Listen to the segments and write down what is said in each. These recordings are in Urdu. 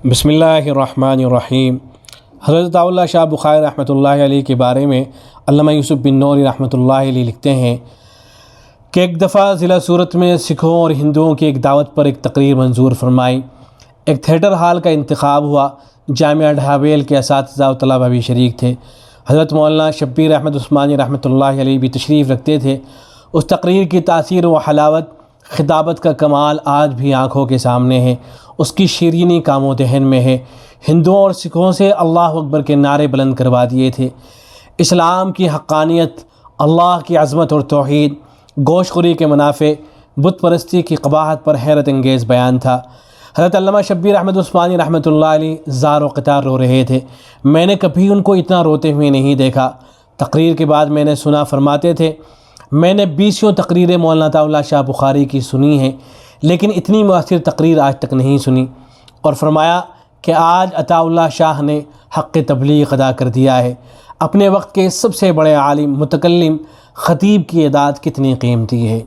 بسم اللہ الرحمن الرحیم۔ حضرت اللہ شاہ بخاری رحمۃ اللہ علیہ کے بارے میں علامہ یوسف بن نوری رحمۃ اللہ علیہ لکھتے ہیں کہ ایک دفعہ ضلع سورت میں سکھوں اور ہندوؤں کی ایک دعوت پر ایک تقریر منظور فرمائی۔ ایک تھیٹر ہال کا انتخاب ہوا۔ جامعہ ڈھابیل کے اساتذہ و طلباء بھی شریک تھے۔ حضرت مولانا شبیر احمد عثمانی رحمۃ اللہ علیہ بھی تشریف رکھتے تھے۔ اس تقریر کی تاثیر و حلاوت، خطابت کا کمال آج بھی آنکھوں کے سامنے ہے۔ اس کی شیرینی کام و ذہن میں ہے۔ ہندوؤں اور سکھوں سے اللہ اکبر کے نعرے بلند کروا دیے تھے۔ اسلام کی حقانیت، اللہ کی عظمت اور توحید، گوشت خوری کے منافع، بت پرستی کی قباحت پر حیرت انگیز بیان تھا۔ حضرت علامہ شبیر احمد عثمانی رحمۃ اللہ علیہ زار و قطار رو رہے تھے۔ میں نے کبھی ان کو اتنا روتے ہوئے نہیں دیکھا۔ تقریر کے بعد میں نے سنا، فرماتے تھے میں نے 20 تقریریں مولانا عطا اللہ شاہ بخاری کی سنی ہیں، لیکن اتنی مؤثر تقریر آج تک نہیں سنی۔ اور فرمایا کہ آج عطا اللہ شاہ نے حق تبلیغ ادا کر دیا ہے۔ اپنے وقت کے سب سے بڑے عالم، متکلم، خطیب کی اعداد کتنی قیمتی ہے۔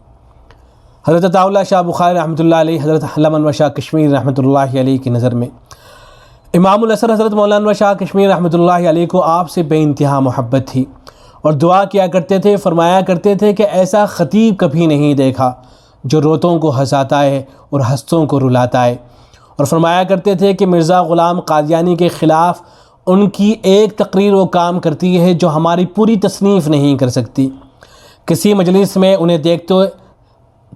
حضرت عطا اللہ شاہ بخاری رحمۃ اللہ علیہ حضرت علامہ انور شاہ کشمیری رحمۃ اللہ علیہ کی نظر میں امام الاثر حضرت مولانا انور شاہ کشمیری رحمۃ اللہ علیہ کو آپ سے بے انتہا محبت تھی اور دعا کیا کرتے تھے، فرمایا کرتے تھے کہ ایسا خطیب کبھی نہیں دیکھا جو روتوں کو ہنساتا ہے اور ہنسوں کو رلاتا ہے۔ اور فرمایا کرتے تھے کہ مرزا غلام قادیانی کے خلاف ان کی ایک تقریر وہ کام کرتی ہے جو ہماری پوری تصنیف نہیں کر سکتی۔ کسی مجلس میں انہیں دیکھتے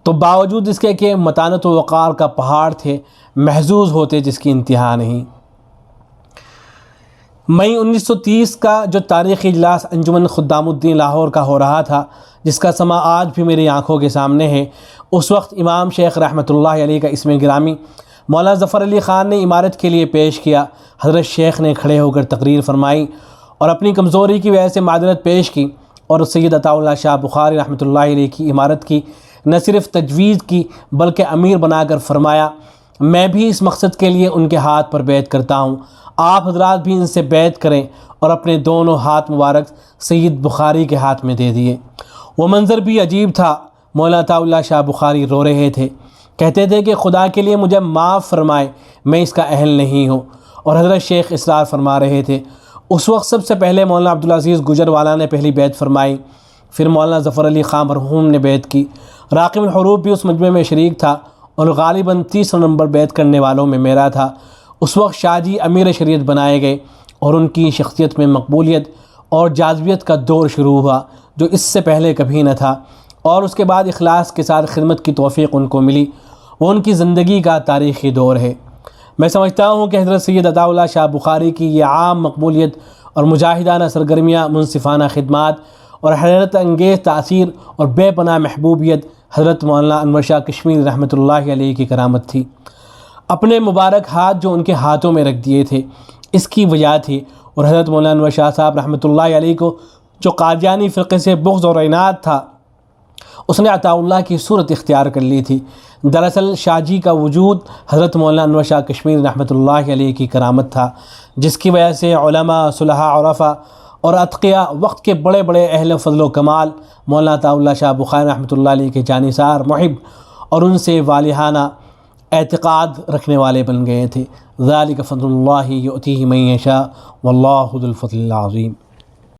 تو باوجود اس کے کہ متانت و وقار کا پہاڑ تھے، محظوظ ہوتے جس کی انتہا نہیں۔ مئی 1930 کا جو تاریخی اجلاس انجمن خدام الدین لاہور کا ہو رہا تھا، جس کا سما آج بھی میری آنکھوں کے سامنے ہے، اس وقت امام شیخ رحمۃ اللہ علیہ کا اسم گرامی مولانا ظفر علی خان نے عمارت کے لیے پیش کیا۔ حضرت شیخ نے کھڑے ہو کر تقریر فرمائی اور اپنی کمزوری کی وجہ سے معذرت پیش کی، اور سید عطا اللہ شاہ بخاری رحمۃ اللہ علیہ کی عمارت کی نہ صرف تجویز کی بلکہ امیر بنا کر فرمایا میں بھی اس مقصد کے لیے ان کے ہاتھ پر بیعت کرتا ہوں، آپ حضرات بھی ان سے بیعت کریں، اور اپنے دونوں ہاتھ مبارک سید بخاری کے ہاتھ میں دے دیے۔ وہ منظر بھی عجیب تھا۔ مولانا عطا اللہ شاہ بخاری رو رہے تھے، کہتے تھے کہ خدا کے لیے مجھے معاف فرمائے، میں اس کا اہل نہیں ہوں، اور حضرت شیخ اصرار فرما رہے تھے۔ اس وقت سب سے پہلے مولانا عبدالعزیز گجروالا نے پہلی بیعت فرمائی، پھر مولانا ظفر علی خان مرحوم نے بیعت کی۔ راقم الحروف بھی اس مجمع میں شریک تھا اور غالباً 30 نمبر بیعت کرنے والوں میں میرا تھا۔ اس وقت شاہ جی امیر شریعت بنائے گئے اور ان کی شخصیت میں مقبولیت اور جاذبیت کا دور شروع ہوا جو اس سے پہلے کبھی نہ تھا، اور اس کے بعد اخلاص کے ساتھ خدمت کی توفیق ان کو ملی۔ وہ ان کی زندگی کا تاریخی دور ہے۔ میں سمجھتا ہوں کہ حضرت سید عطا اللہ شاہ بخاری کی یہ عام مقبولیت اور مجاہدانہ سرگرمیاں، منصفانہ خدمات اور حیرت انگیز تاثیر اور بے پناہ محبوبیت حضرت مولانا انور شاہ کشمیری رحمۃ اللہ علیہ کی کرامت تھی۔ اپنے مبارک ہاتھ جو ان کے ہاتھوں میں رکھ دیے تھے، اس کی وجہ تھی، اور حضرت مولانا انور شاہ صاحب رحمۃ اللہ علیہ کو جو قادیانی فرقے سے بغض اور عناد تھا، اس نے عطا اللہ کی صورت اختیار کر لی تھی۔ دراصل شاہ جی کا وجود حضرت مولانا انور شاہ کشمیری رحمۃ اللہ علیہ کی کرامت تھا، جس کی وجہ سے علماء، صلحاء، عرفاء اور اتقیاء، وقت کے بڑے بڑے اہل فضل و کمال مولانا عطا اللہ شاہ بخاری رحمۃ اللہ علیہ کے جانثار، محب اور ان سے والہانہ اعتقاد رکھنے والے بن گئے تھے۔ ذالک فضل اللہ یؤتیہ من یشاء واللہ ذو الفضل العظیم۔